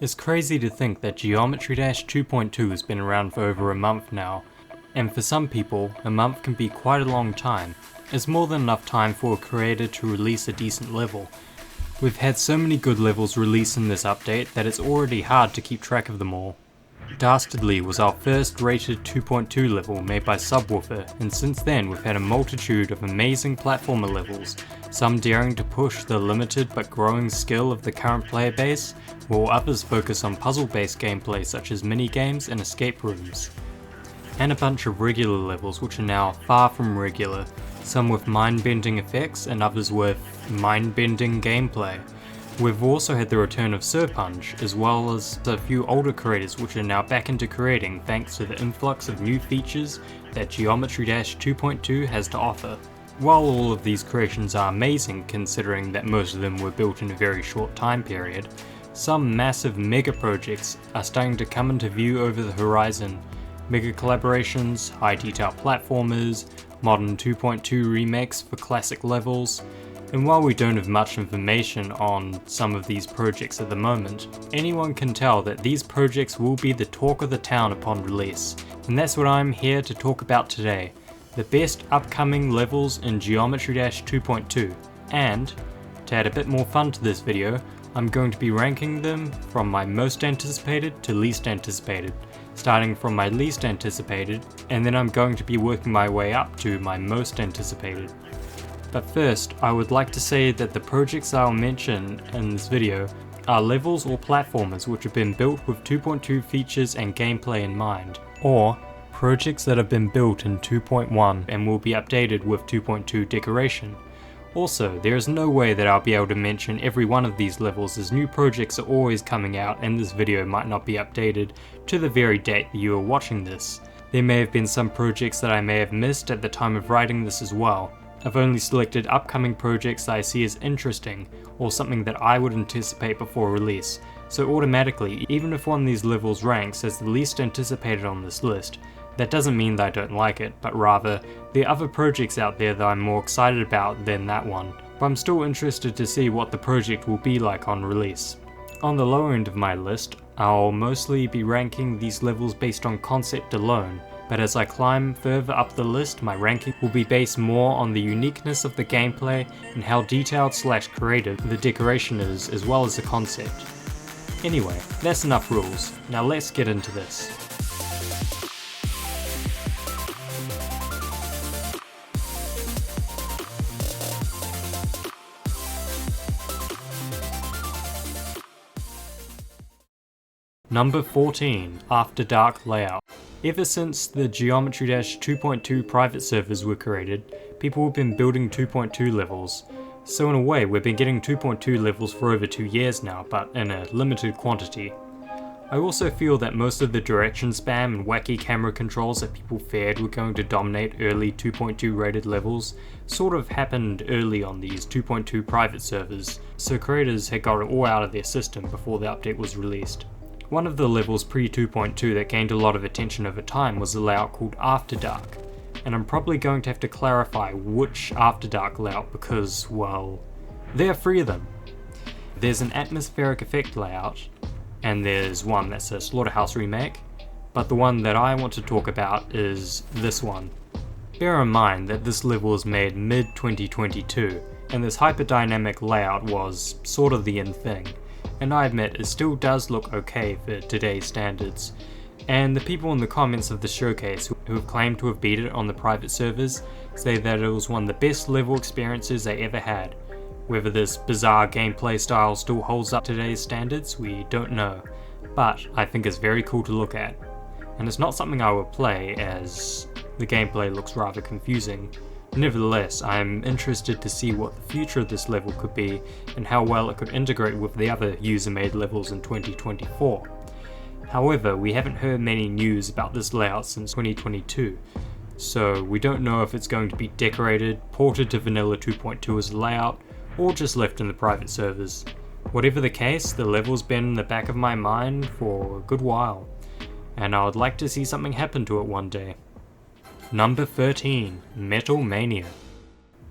It's crazy to think that Geometry Dash 2.2 has been around for over a month now, and for some people, a month can be quite a long time. It's more than enough time for a creator to release a decent level. We've had so many good levels released in this update that it's already hard to keep track of them all. Dastardly was our first rated 2.2 level made by Subwoofer, and since then we've had a multitude of amazing platformer levels, some daring to push the limited but growing skill of the current player base, while others focus on puzzle-based gameplay such as minigames and escape rooms. And a bunch of regular levels which are now far from regular, some with mind-bending effects and others with mind-bending gameplay. We've also had the return of Serpunch, as well as a few older creators which are now back into creating thanks to the influx of new features that Geometry Dash 2.2 has to offer. While all of these creations are amazing considering that most of them were built in a very short time period, some massive mega projects are starting to come into view over the horizon. Mega collaborations, high detail platformers, modern 2.2 remakes for classic levels. And while we don't have much information on some of these projects at the moment, anyone can tell that these projects will be the talk of the town upon release. And that's what I'm here to talk about today. The best upcoming levels in Geometry Dash 2.2. And, to add a bit more fun to this video, I'm going to be ranking them from my most anticipated to least anticipated, starting from my least anticipated, and then I'm going to be working my way up to my most anticipated. But first, I would like to say that the projects I'll mention in this video are levels or platformers which have been built with 2.2 features and gameplay in mind, or projects that have been built in 2.1 and will be updated with 2.2 decoration. Also, there is no way that I'll be able to mention every one of these levels as new projects are always coming out and this video might not be updated to the very date that you are watching this. There may have been some projects that I may have missed at the time of writing this as well. I've only selected upcoming projects that I see as interesting, or something that I would anticipate before release, so automatically, even if one of these levels ranks as the least anticipated on this list, that doesn't mean that I don't like it, but rather, there are other projects out there that I'm more excited about than that one, but I'm still interested to see what the project will be like on release. On the lower end of my list, I'll mostly be ranking these levels based on concept alone, but as I climb further up the list, my ranking will be based more on the uniqueness of the gameplay and how detailed / creative the decoration is, as well as the concept. Anyway, that's enough rules, now let's get into this. Number 14, After Dark Layout. Ever since the Geometry Dash 2.2 private servers were created, people have been building 2.2 levels. So in a way, we've been getting 2.2 levels for over 2 years now, but in a limited quantity. I also feel that most of the direction spam and wacky camera controls that people feared were going to dominate early 2.2 rated levels sort of happened early on these 2.2 private servers, so creators had got it all out of their system before the update was released. One of the levels pre-2.2 that gained a lot of attention over time was a layout called After Dark, and I'm probably going to have to clarify which After Dark layout because, well, there are 3 of them. There's an atmospheric effect layout, and there's one that's a Slaughterhouse remake, but the one that I want to talk about is this one. Bear in mind that this level was made mid-2022, and this hyperdynamic layout was sort of the in thing. And I admit it still does look okay for today's standards, and the people in the comments of the showcase who have claimed to have beat it on the private servers say that it was one of the best level experiences they ever had. Whether this bizarre gameplay style still holds up to today's standards, we don't know, but I think it's very cool to look at. And it's not something I would play as the gameplay looks rather confusing. Nevertheless, I'm interested to see what the future of this level could be and how well it could integrate with the other user-made levels in 2024. However, we haven't heard many news about this layout since 2022, so we don't know if it's going to be decorated, ported to Vanilla 2.2 as a layout, or just left in the private servers. Whatever the case, the level's been in the back of my mind for a good while, and I would like to see something happen to it one day. Number 13, Metal Mania.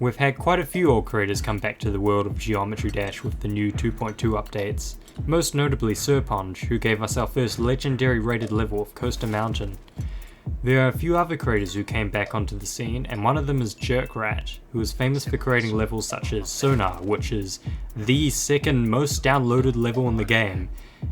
We've had quite a few old creators come back to the world of Geometry Dash with the new 2.2 updates, most notably Serponge, who gave us our first legendary rated level of Coaster Mountain. There are a few other creators who came back onto the scene, and one of them is Jerkrat, who is famous for creating levels such as Sonar, which is the second most downloaded level in the game,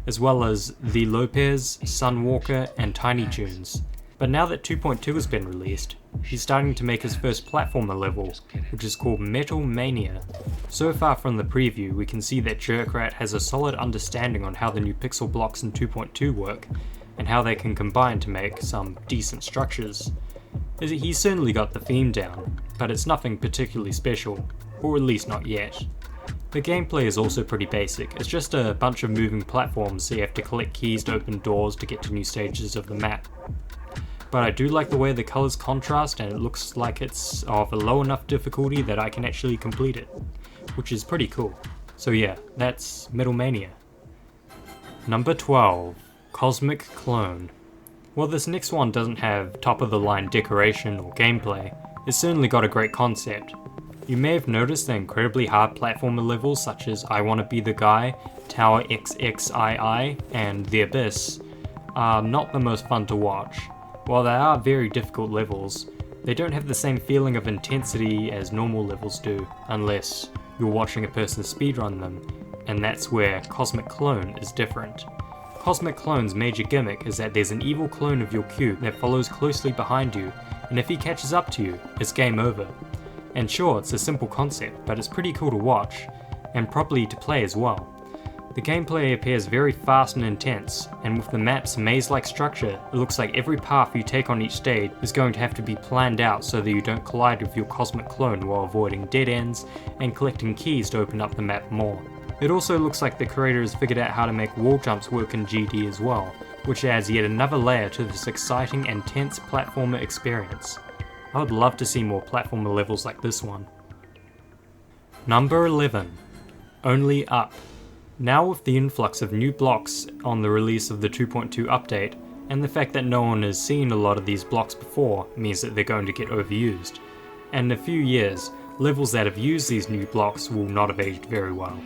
as well as The Lopez, Sunwalker, and Tiny Toons. But now that 2.2 has been released, he's starting to make his first platformer level, which is called Metal Mania. So far from the preview, we can see that Jerkrat has a solid understanding on how the new pixel blocks in 2.2 work, and how they can combine to make some decent structures. He's certainly got the theme down, but it's nothing particularly special, or at least not yet. The gameplay is also pretty basic. It's just a bunch of moving platforms, so you have to collect keys to open doors to get to new stages of the map. But I do like the way the colours contrast, and it looks like it's of a low enough difficulty that I can actually complete it, which is pretty cool. So yeah, that's Metal Mania. Number 12. Cosmic Clone. While this next one doesn't have top of the line decoration or gameplay, it's certainly got a great concept. You may have noticed the incredibly hard platformer levels such as I Wanna Be the Guy, Tower XXII, and The Abyss are not the most fun to watch. While they are very difficult levels, they don't have the same feeling of intensity as normal levels do, unless you're watching a person speedrun them, and that's where Cosmic Clone is different. Cosmic Clone's major gimmick is that there's an evil clone of your cube that follows closely behind you, and if he catches up to you, it's game over. And sure, it's a simple concept, but it's pretty cool to watch, and probably to play as well. The gameplay appears very fast and intense, and with the map's maze-like structure, it looks like every path you take on each stage is going to have to be planned out so that you don't collide with your cosmic clone while avoiding dead ends and collecting keys to open up the map more. It also looks like the creator has figured out how to make wall jumps work in GD as well, which adds yet another layer to this exciting and tense platformer experience. I would love to see more platformer levels like this one. Number 11. Only Up. Now with the influx of new blocks on the release of the 2.2 update, and the fact that no one has seen a lot of these blocks before means that they're going to get overused. And in a few years, levels that have used these new blocks will not have aged very well.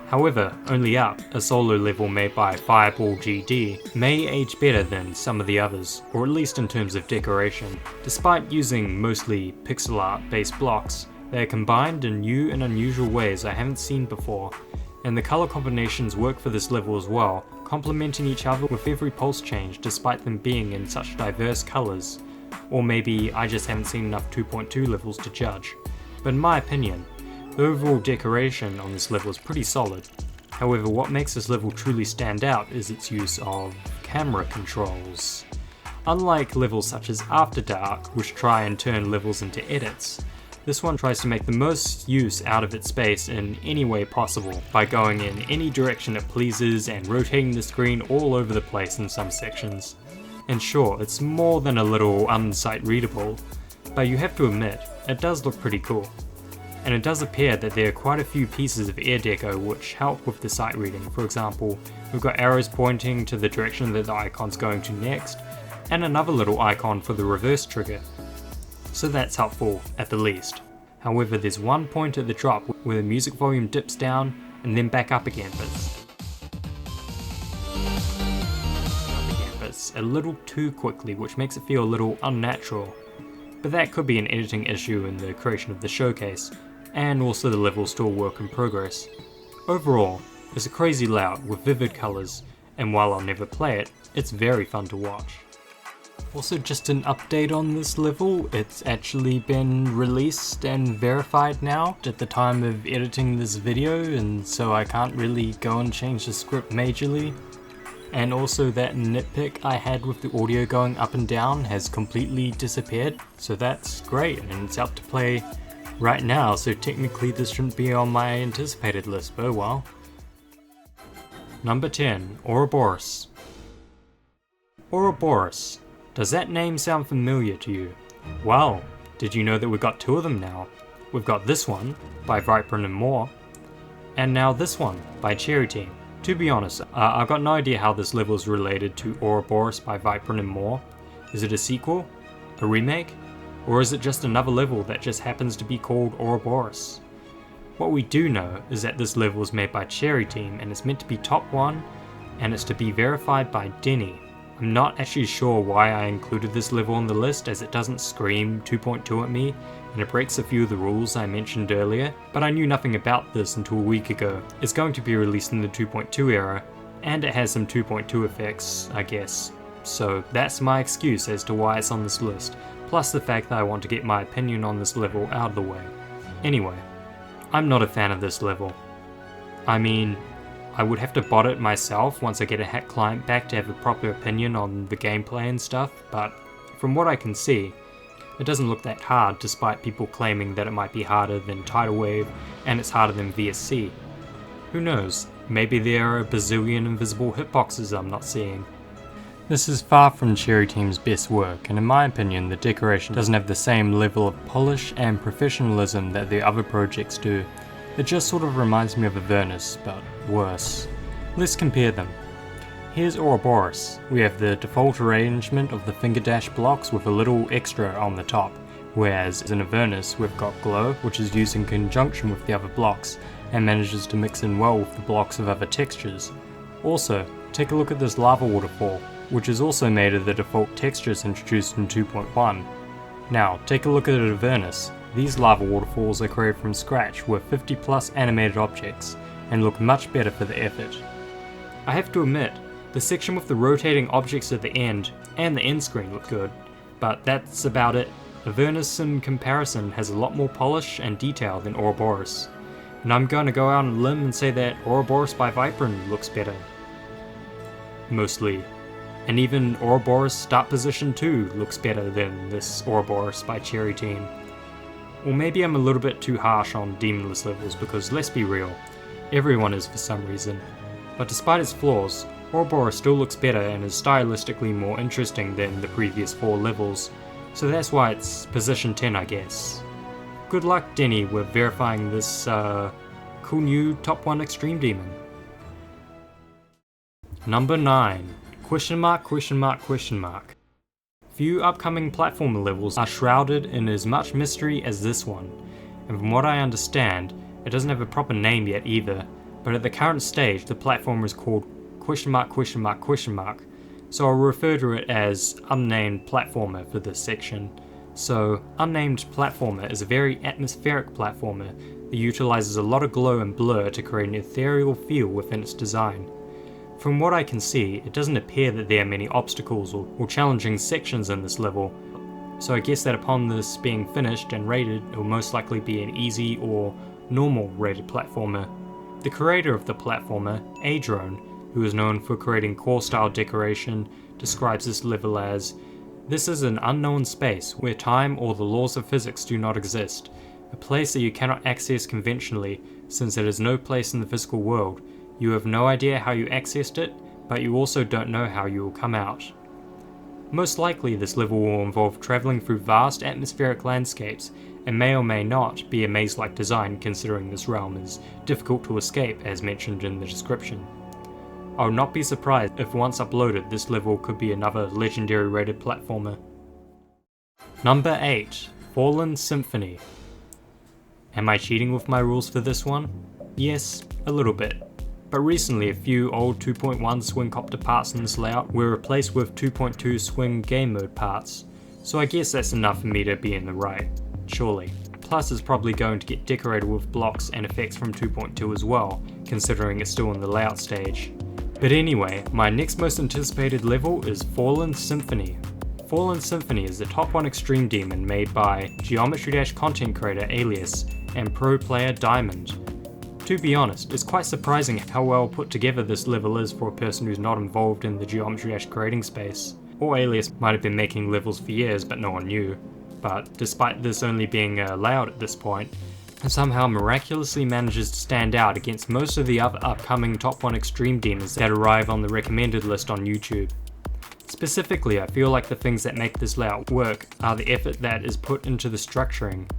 However, Only Up, a solo level made by Fireball GD, may age better than some of the others, or at least in terms of decoration. Despite using mostly pixel art based blocks, they are combined in new and unusual ways I haven't seen before, and the colour combinations work for this level as well, complementing each other with every pulse change despite them being in such diverse colours. Or maybe I just haven't seen enough 2.2 levels to judge. But in my opinion, the overall decoration on this level is pretty solid. However, what makes this level truly stand out is its use of camera controls. Unlike levels such as After Dark, which try and turn levels into edits, this one tries to make the most use out of its space in any way possible, by going in any direction it pleases and rotating the screen all over the place in some sections. And sure, it's more than a little unsight readable, but you have to admit, it does look pretty cool. And it does appear that there are quite a few pieces of air deco which help with the sight reading. For example, we've got arrows pointing to the direction that the icon's going to next, and another little icon for the reverse trigger. So that's helpful, at the least. However, there's one point at the drop where the music volume dips down and then back up again, but it's a little too quickly, which makes it feel a little unnatural. But that could be an editing issue in the creation of the showcase, and also the level's still a work in progress. Overall, it's a crazy layout with vivid colours, and while I'll never play it, it's very fun to watch. Also, just an update on this level, it's actually been released and verified now at the time of editing this video, and so I can't really go and change the script majorly. And also that nitpick I had with the audio going up and down has completely disappeared, so that's great, and it's out to play right now, so technically this shouldn't be on my anticipated list, but oh well. Number 10, Ouroboros. Ouroboros. Does that name sound familiar to you? Well, did you know that we've got two of them now? We've got this one, by Viperin and More, and now this one, by Cherry Team. To be honest, I've got no idea how this level is related to Ouroboros by Viperin and More. Is it a sequel? A remake? Or is it just another level that just happens to be called Ouroboros? What we do know is that this level is made by Cherry Team and it's meant to be top 1, and it's to be verified by Denny. I'm not actually sure why I included this level on the list, as it doesn't scream 2.2 at me, and it breaks a few of the rules I mentioned earlier, but I knew nothing about this until a week ago. It's going to be released in the 2.2 era, and it has some 2.2 effects, I guess. So that's my excuse as to why it's on this list, plus the fact that I want to get my opinion on this level out of the way. Anyway, I'm not a fan of this level. I mean, I would have to bot it myself once I get a hack client back to have a proper opinion on the gameplay and stuff, but from what I can see, it doesn't look that hard despite people claiming that it might be harder than Tidal Wave and it's harder than VSC. Who knows, maybe there are a bazillion invisible hitboxes I'm not seeing. This is far from Cherry Team's best work, and in my opinion the decoration doesn't have the same level of polish and professionalism that the other projects do. It just sort of reminds me of Avernus, but worse. Let's compare them. Here's Ouroboros. We have the default arrangement of the finger dash blocks with a little extra on the top, whereas in Avernus we've got Glow, which is used in conjunction with the other blocks, and manages to mix in well with the blocks of other textures. Also, take a look at this lava waterfall, which is also made of the default textures introduced in 2.1. Now, take a look at Avernus. These lava waterfalls are created from scratch with 50 plus animated objects, and look much better for the effort. I have to admit, the section with the rotating objects at the end and the end screen look good, but that's about it. Avernus in comparison has a lot more polish and detail than Ouroboros, and I'm going to go out on a limb and say that Ouroboros by Viprin looks better. Mostly. And even Ouroboros Start Position 2 looks better than this Ouroboros by Cherry Team. Or maybe I'm a little bit too harsh on Demonless levels because, let's be real, everyone is for some reason. But despite its flaws, Ouroboros still looks better and is stylistically more interesting than the previous 4 levels, so that's why it's position 10 I guess. Good luck Denny with verifying this cool new top 1 Extreme Demon. Number 9. ? Few upcoming platformer levels are shrouded in as much mystery as this one, and from what I understand, it doesn't have a proper name yet either, but at the current stage the platformer is called ? So I'll refer to it as Unnamed Platformer for this section. So, Unnamed Platformer is a very atmospheric platformer that utilizes a lot of glow and blur to create an ethereal feel within its design. From what I can see, it doesn't appear that there are many obstacles or challenging sections in this level, so I guess that upon this being finished and rated, it will most likely be an easy or normal rated platformer. The creator of the platformer, Acheron, who is known for creating core style decoration, describes this level as, "This is an unknown space where time or the laws of physics do not exist, a place that you cannot access conventionally since there is no place in the physical world. You have no idea how you accessed it, but you also don't know how you will come out." Most likely this level will involve travelling through vast atmospheric landscapes and may or may not be a maze-like design considering this realm is difficult to escape as mentioned in the description. I would not be surprised if once uploaded this level could be another legendary rated platformer. Number 8. Fallen Symphony. Am I cheating with my rules for this one? Yes, a little bit. But recently a few old 2.1 swing copter parts in this layout were replaced with 2.2 swing game mode parts, so I guess that's enough for me to be in the right, surely. Plus it's probably going to get decorated with blocks and effects from 2.2 as well, considering it's still in the layout stage. But anyway, my next most anticipated level is Fallen Symphony. Fallen Symphony is the top 1 Extreme Demon made by Geometry Dash content creator Alias and pro player Diamond. To be honest, it's quite surprising how well put together this level is for a person who's not involved in the Geometry Dash creating space. Or Alias might have been making levels for years but no one knew. But despite this only being a layout at this point, it somehow miraculously manages to stand out against most of the other upcoming top 1 Extreme Demons that arrive on the recommended list on YouTube. Specifically, I feel like the things that make this layout work are the effort that is put into the structuring.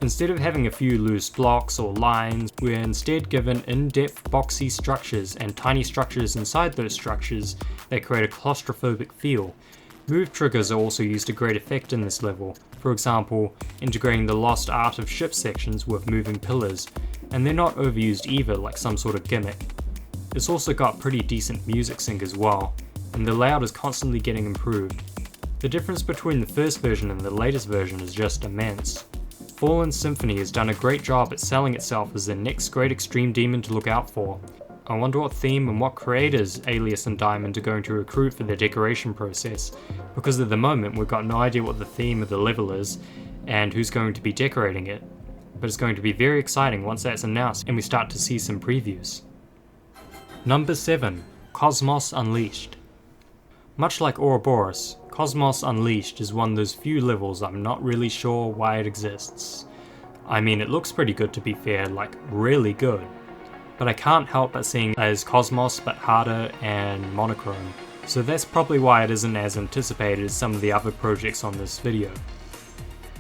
Instead of having a few loose blocks or lines, we're instead given in-depth boxy structures and tiny structures inside those structures that create a claustrophobic feel. Move triggers are also used to great effect in this level, for example, integrating the lost art of ship sections with moving pillars, and they're not overused either like some sort of gimmick. It's also got pretty decent music sync as well, and the layout is constantly getting improved. The difference between the first version and the latest version is just immense. Fallen Symphony has done a great job at selling itself as the next great extreme demon to look out for. I wonder what theme and what creators Alias and Diamond are going to recruit for their decoration process, because at the moment we've got no idea what the theme of the level is and who's going to be decorating it. But it's going to be very exciting once that's announced and we start to see some previews. Number 7. Cosmos Unleashed. Much like Ouroboros, Cosmos Unleashed is one of those few levels I'm not really sure why it exists. I mean, it looks pretty good to be fair, like really good. But I can't help but seeing it as Cosmos but harder and monochrome, so that's probably why it isn't as anticipated as some of the other projects on this video.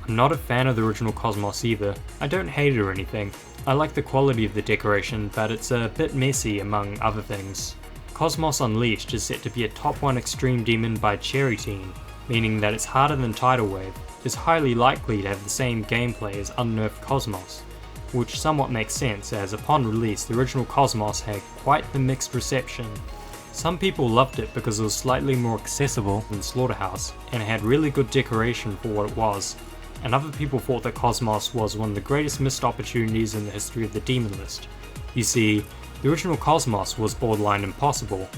I'm not a fan of the original Cosmos either. I don't hate it or anything. I like the quality of the decoration, but it's a bit messy among other things. Cosmos Unleashed is set to be a top 1 extreme demon by Cherry Team, meaning that it's harder than Tidal Wave, is highly likely to have the same gameplay as Unnerved Cosmos, which somewhat makes sense as upon release the original Cosmos had quite the mixed reception. Some people loved it because it was slightly more accessible than Slaughterhouse and it had really good decoration for what it was, and other people thought that Cosmos was one of the greatest missed opportunities in the history of the demon list. You see, the original Cosmos was borderline impossible,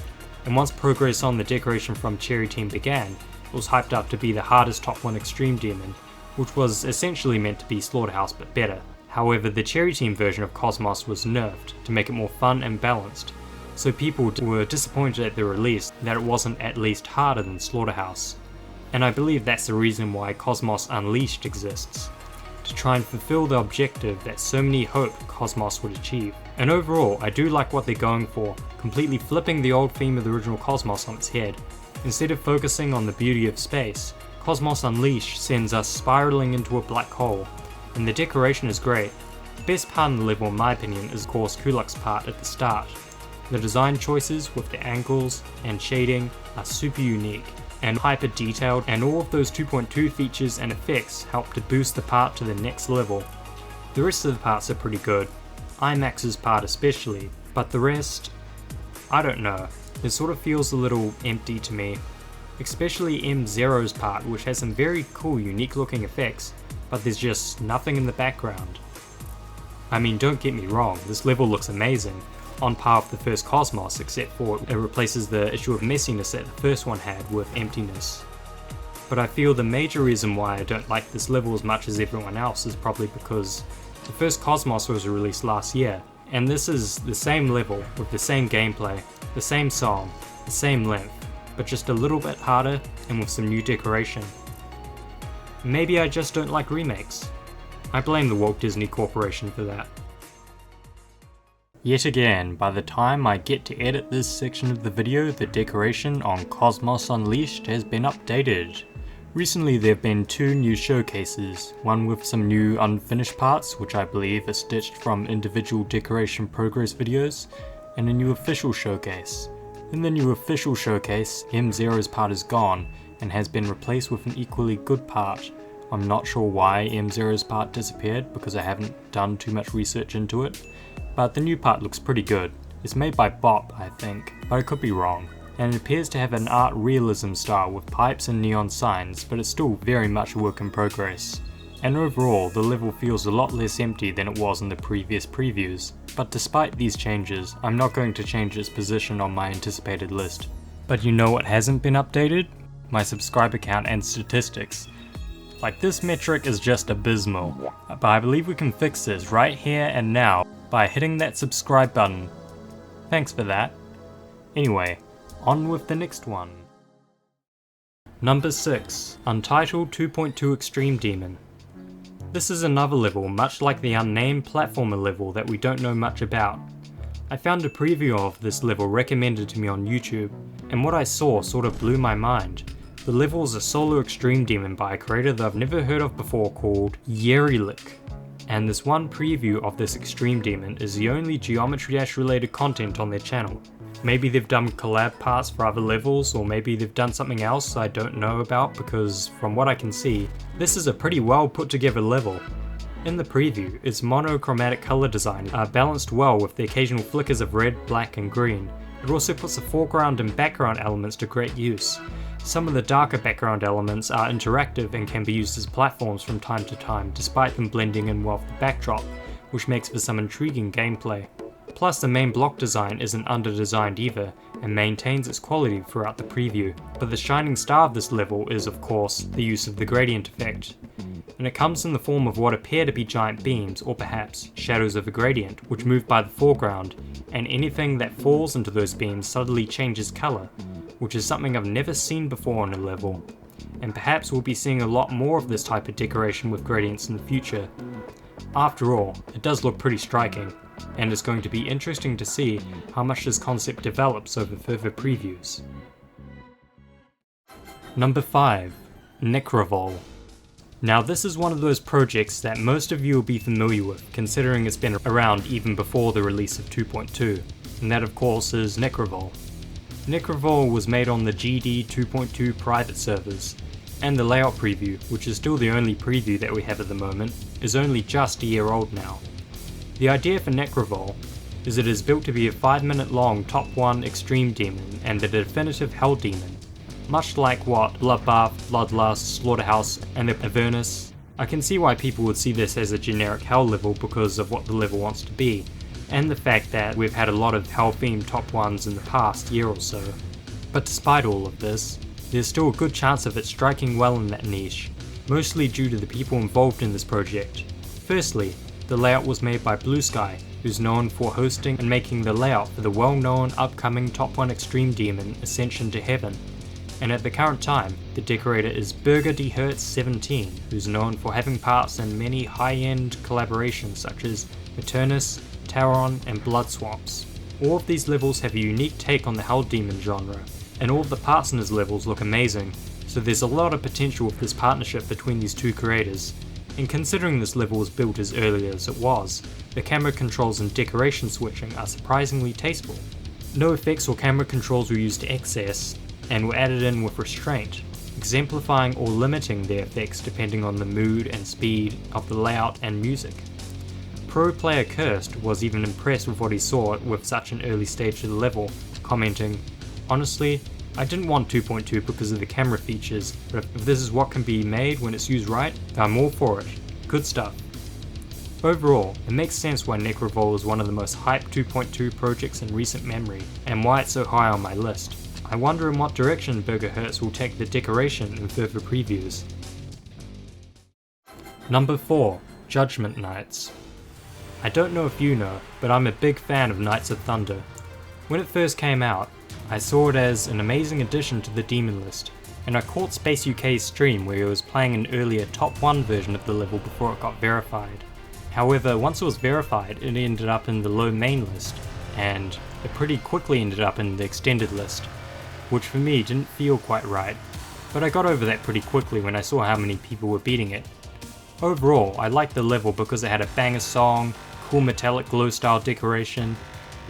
and once progress on the decoration from Cherry Team began, it was hyped up to be the hardest top 1 extreme demon, which was essentially meant to be Slaughterhouse but better. However, the Cherry Team version of Cosmos was nerfed to make it more fun and balanced, so people were disappointed at the release that it wasn't at least harder than Slaughterhouse. And I believe that's the reason why Cosmos Unleashed exists, to try and fulfill the objective that so many hoped Cosmos would achieve. And overall, I do like what they're going for, completely flipping the old theme of the original Cosmos on its head. Instead of focusing on the beauty of space, Cosmos Unleashed sends us spiraling into a black hole, and the decoration is great. The best part of the level in my opinion is of course Kulak's part at the start. The design choices with the angles and shading are super unique and hyper detailed, and all of those 2.2 features and effects help to boost the part to the next level. The rest of the parts are pretty good, IMAX's part especially, but the rest, I don't know, it sort of feels a little empty to me. Especially M0's part, which has some very cool unique looking effects, but there's just nothing in the background. I mean, don't get me wrong, this level looks amazing, on par with the first Cosmos, except for it replaces the issue of messiness that the first one had with emptiness. But I feel the major reason why I don't like this level as much as everyone else is probably because the first Cosmos was released last year, and this is the same level with the same gameplay, the same song, the same length, but just a little bit harder and with some new decoration. Maybe I just don't like remakes. I blame the Walt Disney Corporation for that. Yet again, by the time I get to edit this section of the video, the decoration on Cosmos Unleashed has been updated. Recently there have been 2 new showcases, one with some new unfinished parts which I believe are stitched from individual decoration progress videos, and a new official showcase. In the new official showcase, M0's part is gone and has been replaced with an equally good part. I'm not sure why M0's part disappeared because I haven't done too much research into it, but the new part looks pretty good. It's made by Bop, I think, but I could be wrong. And it appears to have an art realism style with pipes and neon signs, but it's still very much a work in progress. And overall, the level feels a lot less empty than it was in the previous previews. But despite these changes, I'm not going to change its position on my anticipated list. But you know what hasn't been updated? My subscriber count and statistics. Like, this metric is just abysmal, but I believe we can fix this right here and now by hitting that subscribe button. Thanks for that. Anyway, on with the next one. Number 6. Untitled 2.2 Extreme Demon. This is another level much like the unnamed platformer level that we don't know much about. I found a preview of this level recommended to me on YouTube, and what I saw sort of blew my mind. The level is a solo extreme demon by a creator that I've never heard of before called Yerilik. And this one preview of this extreme demon is the only Geometry Dash related content on their channel. Maybe they've done collab parts for other levels, or maybe they've done something else I don't know about, because from what I can see, this is a pretty well put together level. In the preview, its monochromatic colour design are balanced well with the occasional flickers of red, black and green. It also puts the foreground and background elements to great use. Some of the darker background elements are interactive and can be used as platforms from time to time, despite them blending in well with the backdrop, which makes for some intriguing gameplay. Plus, the main block design isn't under-designed either, and maintains its quality throughout the preview. But the shining star of this level is, of course, the use of the gradient effect. And it comes in the form of what appear to be giant beams, or perhaps shadows of a gradient, which move by the foreground, and anything that falls into those beams suddenly changes colour, which is something I've never seen before on a level. And perhaps we'll be seeing a lot more of this type of decoration with gradients in the future. After all, it does look pretty striking, and it's going to be interesting to see how much this concept develops over further previews. Number 5. Necrovol. Now this is one of those projects that most of you will be familiar with, considering it's been around even before the release of 2.2, and that of course is Necrovol. Necrovol was made on the GD 2.2 private servers, and the layout preview, which is still the only preview that we have at the moment, is only just a year old now. The idea for Necrovol is it is built to be a 5-minute long top 1 extreme demon and the definitive hell demon, much like what Bloodbath, Bloodlust, Slaughterhouse and the Avernus. I can see why people would see this as a generic hell level because of what the level wants to be, and the fact that we've had a lot of hell themed top 1s in the past year or so. But despite all of this, there's still a good chance of it striking well in that niche, mostly due to the people involved in this project. Firstly, the layout was made by Blue Sky, who's known for hosting and making the layout for the well-known upcoming top 1 extreme demon Ascension to Heaven. And at the current time, the decorator is Burger D Hertz 17, who's known for having parts in many high-end collaborations such as Maternus, Acheron and Blood Swamps. All of these levels have a unique take on the hell demon genre, and all of the parts in his levels look amazing, so there's a lot of potential with this partnership between these two creators. And considering this level was built as early as it was, the camera controls and decoration switching are surprisingly tasteful. No effects or camera controls were used to excess, and were added in with restraint, exemplifying or limiting their effects depending on the mood and speed of the layout and music. Pro player Cursed was even impressed with what he saw with such an early stage of the level, commenting, "Honestly, I didn't want 2.2 because of the camera features, but if this is what can be made when it's used right, I'm all for it. Good stuff." Overall, it makes sense why Necrovol is one of the most hyped 2.2 projects in recent memory, and why it's so high on my list. I wonder in what direction Burger Hertz will take the decoration in further previews. Number 4. Judgment Knights. I don't know if you know, but I'm a big fan of Knights of Thunder. When it first came out, I saw it as an amazing addition to the demon list, and I caught Space UK's stream where he was playing an earlier top 1 version of the level before it got verified. However, once it was verified, it ended up in the low main list, and it pretty quickly ended up in the extended list, which for me didn't feel quite right, but I got over that pretty quickly when I saw how many people were beating it. Overall, I liked the level because it had a banger song, cool metallic glow style decoration,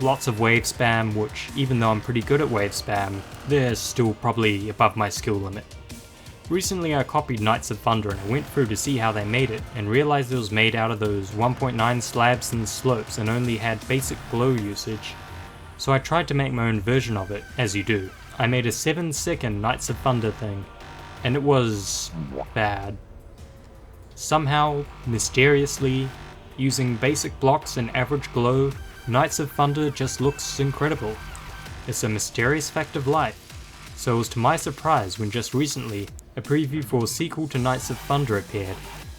lots of wave spam, which even though I'm pretty good at wave spam, they're still probably above my skill limit. Recently I copied Knights of Thunder and I went through to see how they made it, and realized it was made out of those 1.9 slabs and slopes and only had basic glow usage. So I tried to make my own version of it, as you do. I made a 7-second Knights of Thunder thing, and it was bad. Somehow, mysteriously, using basic blocks and average glow, Knights of Thunder just looks incredible. It's a mysterious fact of life. So it was to my surprise when just recently, a preview for a sequel to Knights of Thunder appeared.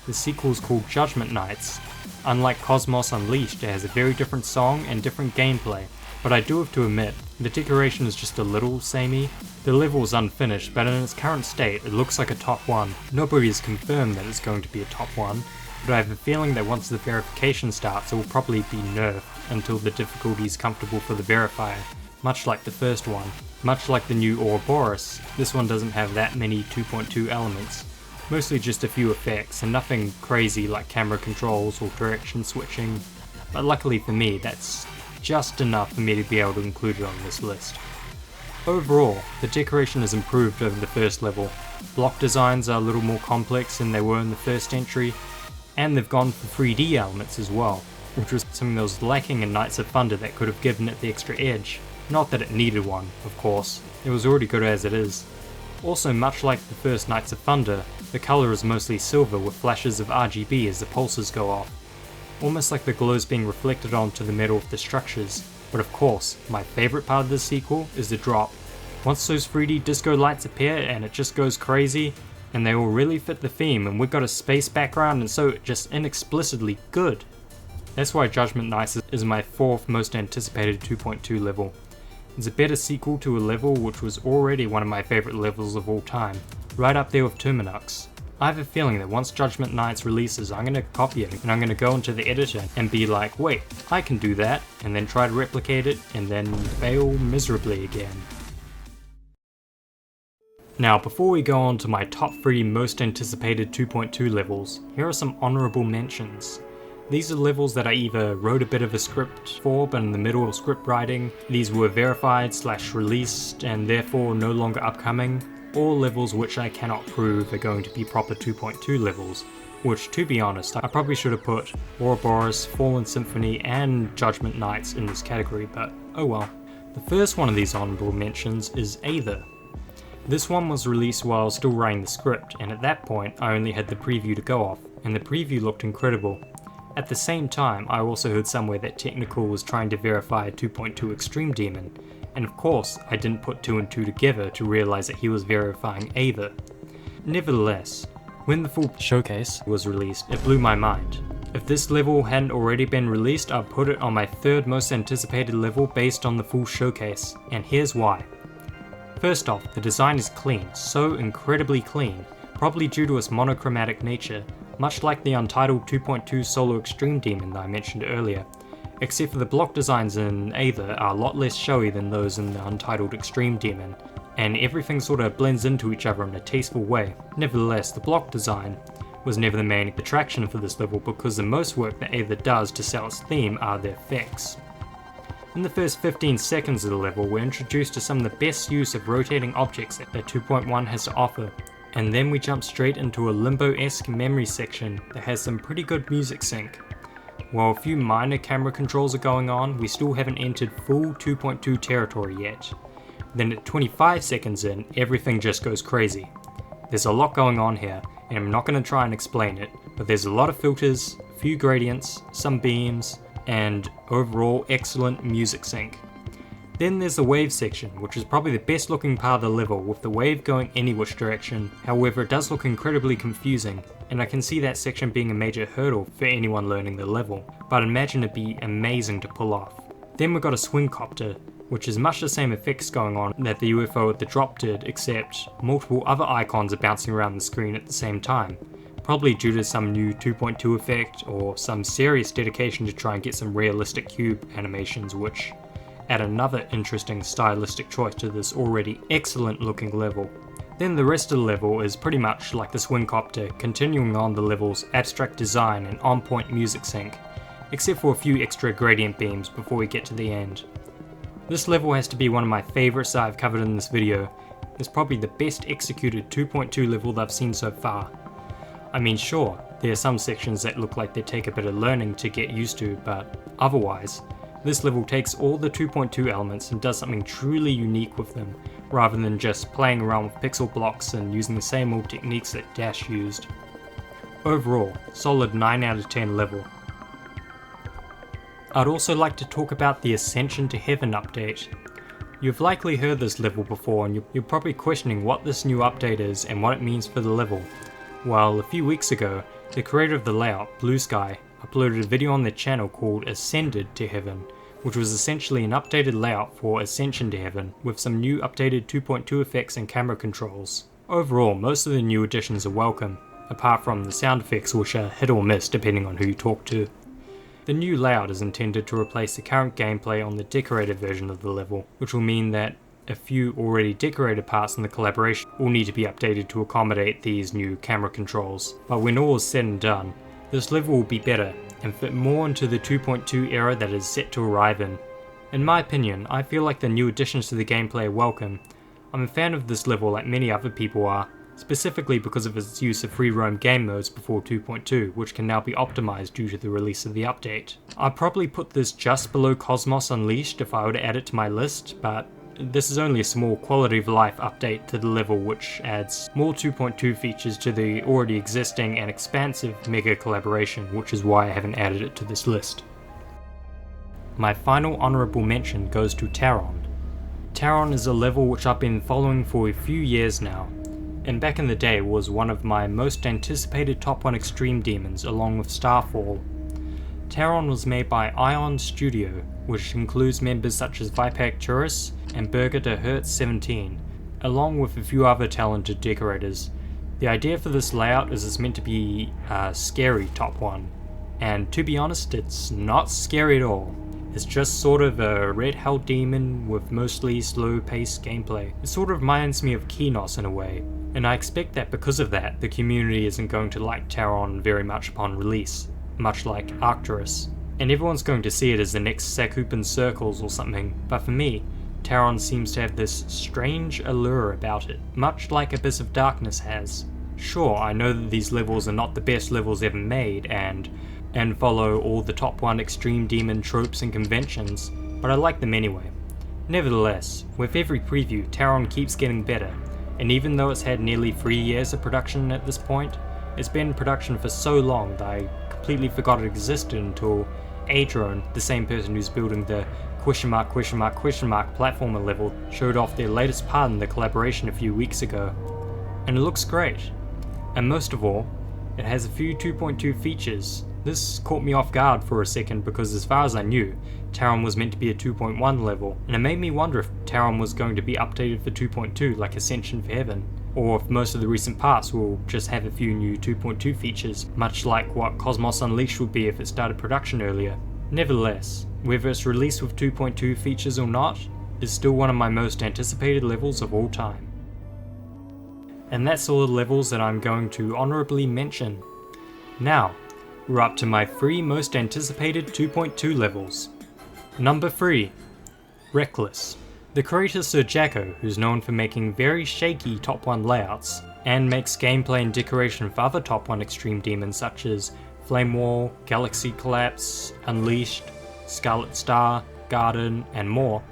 The sequel is called Judgment Knights. Unlike Cosmos Unleashed, it has a very different song and different gameplay, but I do have to admit, the decoration is just a little samey. The level is unfinished, but in its current state, it looks like a top 1. Nobody has confirmed that it's going to be a top 1, but I have a feeling that once the verification starts, it will probably be nerfed until the difficulty is comfortable for the verifier, much like the first one. Much like the new Ouroboros, this one doesn't have that many 2.2 elements, mostly just a few effects and nothing crazy like camera controls or direction switching, but luckily for me that's just enough for me to be able to include it on this list. Overall, the decoration has improved over the first level. Block designs are a little more complex than they were in the first entry, and they've gone for 3D elements as well, which was something that was lacking in Knights of Thunder that could have given it the extra edge. Not that it needed one, of course, it was already good as it is. Also, much like the first Knights of Thunder, the colour is mostly silver with flashes of RGB as the pulses go off, almost like the glow is being reflected onto the metal of the structures. But of course, my favourite part of this sequel is the drop. Once those 3D disco lights appear and it just goes crazy, and they all really fit the theme, and we've got a space background and so just inexplicably good. That's why Judgment Knights is my 4th most anticipated 2.2 level. It's a better sequel to a level which was already one of my favourite levels of all time, right up there with Terminux. I have a feeling that once Judgment Knights releases, I'm going to copy it and I'm going to go into the editor and be like, wait, I can do that, and then try to replicate it and then fail miserably again. Now, before we go on to my top 3 most anticipated 2.2 levels, here are some honourable mentions. These are levels that I either wrote a bit of a script for, but in the middle of script writing, these were verified/released and therefore no longer upcoming, or levels which I cannot prove are going to be proper 2.2 levels, which, to be honest, I probably should have put Ouroboros, Fallen Symphony and Judgment Knights in this category, but oh well. The first one of these honourable mentions is Aether. This one was released while I was still writing the script, and at that point I only had the preview to go off, and the preview looked incredible. At the same time, I also heard somewhere that Technical was trying to verify a 2.2 Extreme Demon, and of course I didn't put 2 and 2 together to realise that he was verifying Aether. Nevertheless, when the full showcase was released, it blew my mind. If this level hadn't already been released, I'd put it on my 3rd most anticipated level based on the full showcase, and here's why. First off, the design is clean, so incredibly clean, probably due to its monochromatic nature, much like the untitled 2.2 Solo Extreme Demon that I mentioned earlier, except for the block designs in Aether are a lot less showy than those in the untitled Extreme Demon, and everything sort of blends into each other in a tasteful way. Nevertheless, the block design was never the main attraction for this level because the most work that Aether does to sell its theme are the effects. In the first 15 seconds of the level, we're introduced to some of the best use of rotating objects that 2.1 has to offer, and then we jump straight into a Limbo-esque memory section that has some pretty good music sync. While a few minor camera controls are going on, we still haven't entered full 2.2 territory yet. Then at 25 seconds in, everything just goes crazy. There's a lot going on here, and I'm not going to try and explain it, but there's a lot of filters, a few gradients, some beams, and overall excellent music sync. Then there's the wave section, which is probably the best looking part of the level, with the wave going any which direction. However, it does look incredibly confusing, and I can see that section being a major hurdle for anyone learning the level, but I imagine it'd be amazing to pull off. Then we've got a swing copter, which is much the same effects going on that the UFO at the drop did, except multiple other icons are bouncing around the screen at the same time, probably due to some new 2.2 effect or some serious dedication to try and get some realistic cube animations, which add another interesting stylistic choice to this already excellent looking level. Then the rest of the level is pretty much like the swing copter, continuing on the level's abstract design and on-point music sync, except for a few extra gradient beams before we get to the end. This level has to be one of my favourites that I've covered in this video. It's probably the best executed 2.2 level that I've seen so far. I mean, sure, there are some sections that look like they take a bit of learning to get used to, but otherwise, this level takes all the 2.2 elements and does something truly unique with them, rather than just playing around with pixel blocks and using the same old techniques that Dash used. Overall, solid 9 out of 10 level. I'd also like to talk about the Ascension to Heaven update. You've likely heard this level before and you're probably questioning what this new update is and what it means for the level. Well, a few weeks ago, the creator of the layout, Blue Sky, uploaded a video on their channel called Ascended to Heaven, which was essentially an updated layout for Ascension to Heaven, with some new updated 2.2 effects and camera controls. Overall, most of the new additions are welcome, apart from the sound effects, which are hit or miss depending on who you talk to. The new layout is intended to replace the current gameplay on the decorated version of the level, which will mean that a few already decorated parts in the collaboration will need to be updated to accommodate these new camera controls. But when all is said and done, this level will be better and fit more into the 2.2 era that is set to arrive in. In my opinion, I feel like the new additions to the gameplay are welcome. I'm a fan of this level like many other people are, specifically because of its use of free roam game modes before 2.2, which can now be optimized due to the release of the update. I'd probably put this just below Cosmos Unleashed if I were to add it to my list, but this is only a small quality of life update to the level which adds more 2.2 features to the already existing and expansive mega collaboration, which is why I haven't added it to this list. My final honourable mention goes to Acheron. Acheron is a level which I've been following for a few years now, and back in the day was one of my most anticipated top 1 extreme demons along with Starfall. Acheron was made by Ion Studio, which includes members such as Vipak Turris and Burger de Hertz 17, along with a few other talented decorators. The idea for this layout is it's meant to be a scary top 1, and to be honest, it's not scary at all. It's just sort of a red hell demon with mostly slow paced gameplay. It sort of reminds me of Kinos in a way, and I expect that because of that, the community isn't going to like Acheron very much upon release, much like Arcturus. And everyone's going to see it as the next Sakupan Circles or something, but for me, Acheron seems to have this strange allure about it, much like Abyss of Darkness has. Sure, I know that these levels are not the best levels ever made, and follow all the top 1 extreme demon tropes and conventions, but I like them anyway. Nevertheless, with every preview, Acheron keeps getting better, and even though it's had nearly 3 years of production at this point, it's been in production for so long that I completely forgot it existed until Acheron, the same person who's building the platformer level, showed off their latest part in the collaboration a few weeks ago. And it looks great. And most of all, it has a few 2.2 features. This caught me off guard for a second because as far as I knew, Acheron was meant to be a 2.1 level, and it made me wonder if Acheron was going to be updated for 2.2 like Ascension for Heaven, or if most of the recent parts will just have a few new 2.2 features, much like what Cosmos Unleashed would be if it started production earlier. Nevertheless, whether it's released with 2.2 features or not, is still one of my most anticipated levels of all time. And that's all the levels that I'm going to honourably mention. Now, we're up to my 3 most anticipated 2.2 levels. Number 3. Reckless. The creator Sir Jacko, who's known for making very shaky top 1 layouts, and makes gameplay and decoration for other top 1 extreme demons such as Flame Wall, Galaxy Collapse, Unleashed, Scarlet Star, Garden, and more,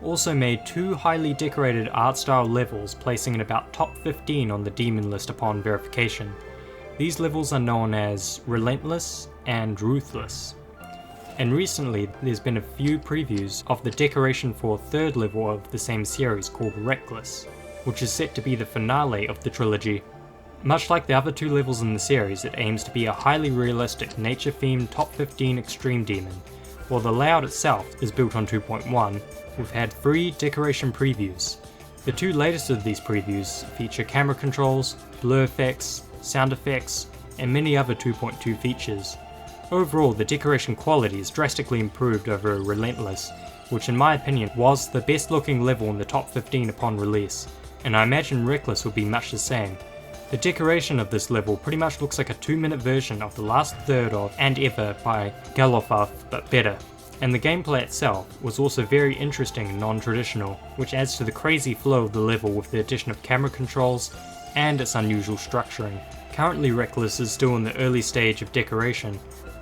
also made 2 highly decorated art style levels placing in about top 15 on the demon list upon verification. These levels are known as Relentless and Ruthless. And recently there's been a few previews of the decoration for a 3rd level of the same series called Reckless, which is set to be the finale of the trilogy. Much like the other 2 levels in the series, it aims to be a highly realistic nature-themed top 15 extreme demon. While the layout itself is built on 2.1, we've had 3 decoration previews. The 2 latest of these previews feature camera controls, blur effects, sound effects, and many other 2.2 features. Overall, the decoration quality is drastically improved over Relentless, which in my opinion was the best looking level in the top 15 upon release, and I imagine Reckless will be much the same. The decoration of this level pretty much looks like a 2-minute version of the last third of And Ever by Galofaf, but better. And the gameplay itself was also very interesting and non-traditional, which adds to the crazy flow of the level with the addition of camera controls and its unusual structuring. Currently Reckless is still in the early stage of decoration.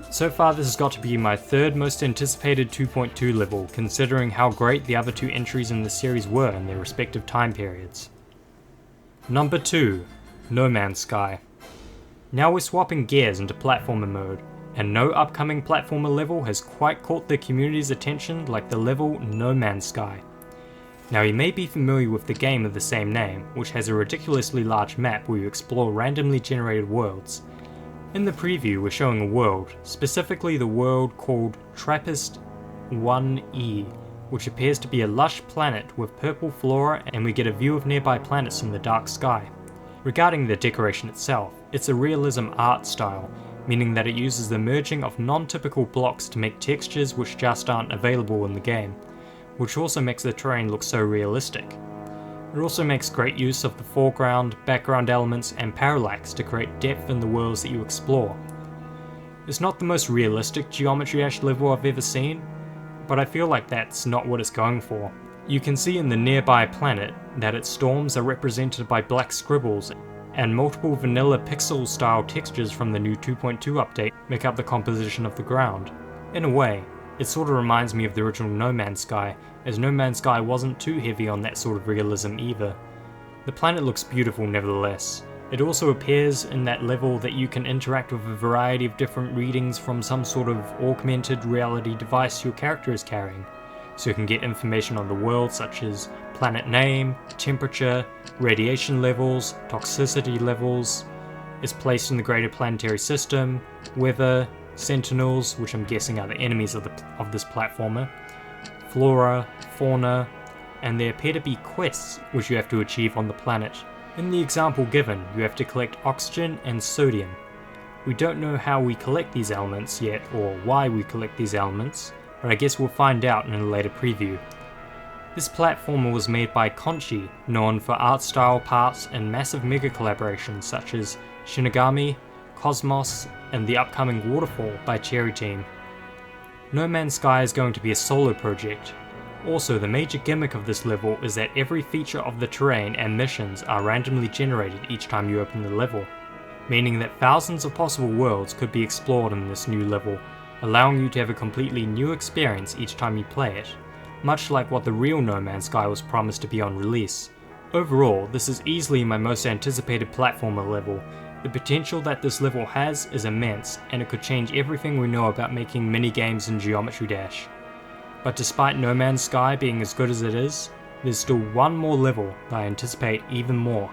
So far this has got to be my 3rd most anticipated 2.2 level, considering how great the other 2 entries in the series were in their respective time periods. Number 2. No Man's Sky. Now we're swapping gears into platformer mode, and no upcoming platformer level has quite caught the community's attention like the level No Man's Sky. Now you may be familiar with the game of the same name, which has a ridiculously large map where you explore randomly generated worlds. In the preview we're showing a world, specifically the world called Trappist 1E, which appears to be a lush planet with purple flora, and we get a view of nearby planets in the dark sky. Regarding the decoration itself, it's a realism art style, meaning that it uses the merging of non-typical blocks to make textures which just aren't available in the game, which also makes the terrain look so realistic. It also makes great use of the foreground, background elements, and parallax to create depth in the worlds that you explore. It's not the most realistic Geometry Dash level I've ever seen, but I feel like that's not what it's going for. You can see in the nearby planet that its storms are represented by black scribbles, and multiple vanilla pixel style textures from the new 2.2 update make up the composition of the ground. In a way, it sort of reminds me of the original No Man's Sky, as No Man's Sky wasn't too heavy on that sort of realism either. The planet looks beautiful nevertheless. It also appears in that level that you can interact with a variety of different readings from some sort of augmented reality device your character is carrying. So you can get information on the world such as planet name, temperature, radiation levels, toxicity levels, its place in the greater planetary system, weather, sentinels, which I'm guessing are the enemies of this platformer, flora, fauna, and there appear to be quests which you have to achieve on the planet. In the example given, you have to collect oxygen and sodium. We don't know how we collect these elements yet, or why we collect these elements, but I guess we'll find out in a later preview. This platformer was made by Conchi, known for art style parts and massive mega collaborations such as Shinigami, Cosmos, and the upcoming Waterfall by Cherry Team. No Man's Sky is going to be a solo project. Also, the major gimmick of this level is that every feature of the terrain and missions are randomly generated each time you open the level, meaning that thousands of possible worlds could be explored in this new level, allowing you to have a completely new experience each time you play it, much like what the real No Man's Sky was promised to be on release. Overall, this is easily my most anticipated platformer level. The potential that this level has is immense, and it could change everything we know about making minigames in Geometry Dash. But despite No Man's Sky being as good as it is, there's still one more level that I anticipate even more.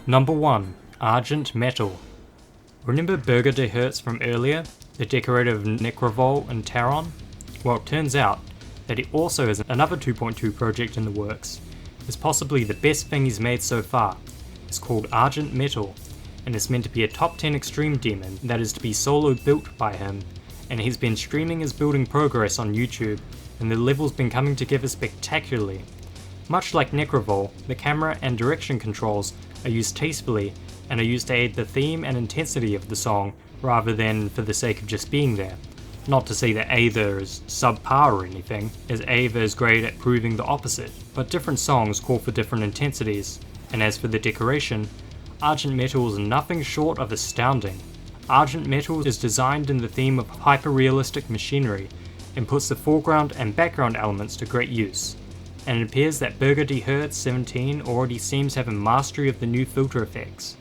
Number 1. Argent Metal. Remember Burger de Hertz from earlier, the decorator of Necrovol and Acheron? Well, it turns out that he also has another 2.2 project in the works. It's possibly the best thing he's made so far. It's called Argent Metal, and it's meant to be a top 10 extreme demon that is to be solo built by him, and he's been streaming his building progress on YouTube, and the level's been coming together spectacularly. Much like Necrovol, the camera and direction controls are used tastefully and are used to aid the theme and intensity of the song rather than for the sake of just being there. Not to say that Aether is subpar or anything, as Aether is great at proving the opposite, but different songs call for different intensities, and as for the decoration, Argent Metal is nothing short of astounding. Argent Metal is designed in the theme of hyper-realistic machinery and puts the foreground and background elements to great use, and it appears that Burger de Hertz 17 already seems to have a mastery of the new filter effects.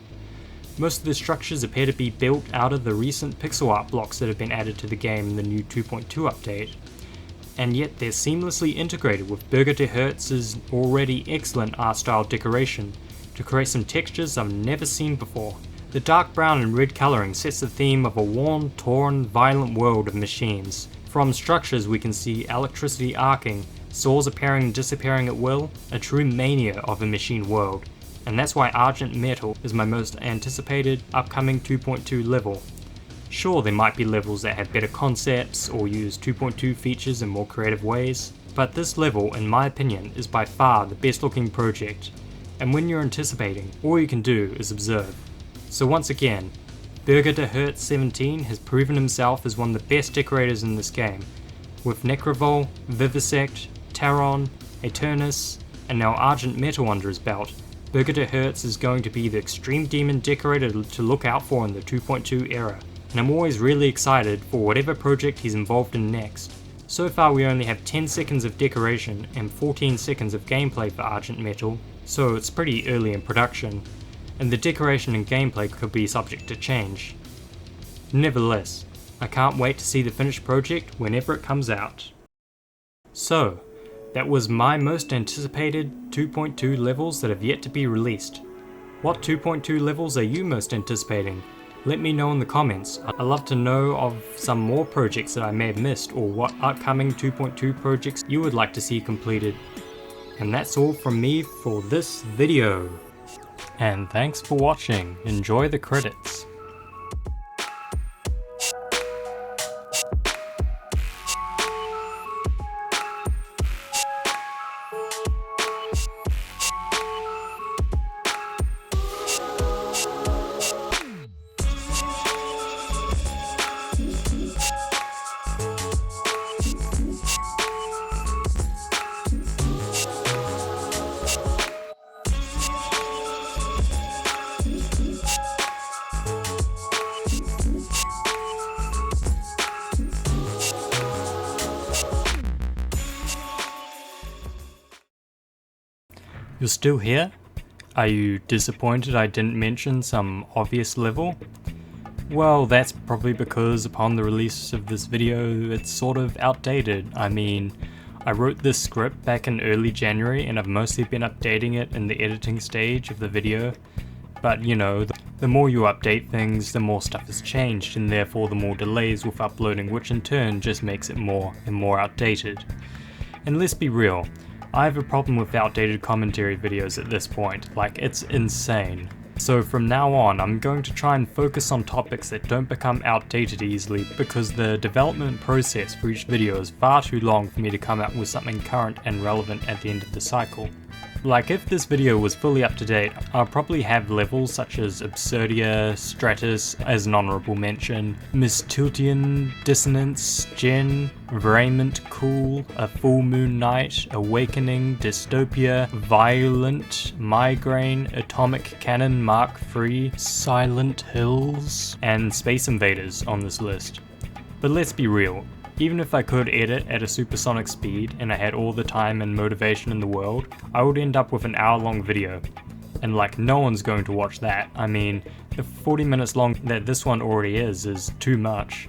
Most of the structures appear to be built out of the recent pixel art blocks that have been added to the game in the new 2.2 update, and yet they're seamlessly integrated with Burger de Hertz's already excellent art style decoration to create some textures I've never seen before. The dark brown and red colouring sets the theme of a worn, torn, violent world of machines. From structures we can see electricity arcing, saws appearing and disappearing at will, a true mania of a machine world. And that's why Argent Metal is my most anticipated upcoming 2.2 level. Sure, there might be levels that have better concepts or use 2.2 features in more creative ways, but this level, in my opinion, is by far the best looking project. And when you're anticipating, all you can do is observe. So once again, Burger de Hertz 17 has proven himself as one of the best decorators in this game, with Necrovol, Vivisect, Acheron, Eternus, and now Argent Metal under his belt. Burger de Hertz is going to be the extreme demon decorator to look out for in the 2.2 era, and I'm always really excited for whatever project he's involved in next. So far we only have 10 seconds of decoration and 14 seconds of gameplay for Argent Metal, so it's pretty early in production, and the decoration and gameplay could be subject to change. Nevertheless, I can't wait to see the finished project whenever it comes out. So, that was my most anticipated 2.2 levels that have yet to be released. What 2.2 levels are you most anticipating? Let me know in the comments. I'd love to know of some more projects that I may have missed, or what upcoming 2.2 projects you would like to see completed. And that's all from me for this video. And thanks for watching. Enjoy the credits. You're still here? Are you disappointed I didn't mention some obvious level? Well, that's probably because upon the release of this video, it's sort of outdated. I mean, I wrote this script back in early January and I've mostly been updating it in the editing stage of the video. But you know, the more you update things, the more stuff has changed and therefore the more delays with uploading, which in turn just makes it more and more outdated. And let's be real, I have a problem with outdated commentary videos at this point, like it's insane. So from now on, I'm going to try and focus on topics that don't become outdated easily because the development process for each video is far too long for me to come up with something current and relevant at the end of the cycle. Like if this video was fully up to date, I'll probably have levels such as Absurdia, Stratus as an honorable mention, Mistiltian, Dissonance, Gen, Raiment Cool, A Full Moon Night, Awakening, Dystopia, Violent, Migraine, Atomic Cannon Mark III, Silent Hills, and Space Invaders on this list. But let's be real. Even if I could edit at a supersonic speed and I had all the time and motivation in the world, I would end up with an hour-long video. And like, no one's going to watch that. I mean, the 40 minutes long that this one already is too much.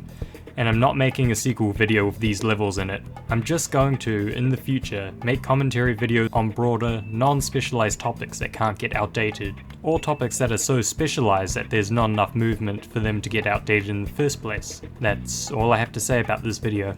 And I'm not making a sequel video with these levels in it. I'm just going to, in the future, make commentary videos on broader, non-specialized topics that can't get outdated, or topics that are so specialized that there's not enough movement for them to get outdated in the first place. That's all I have to say about this video.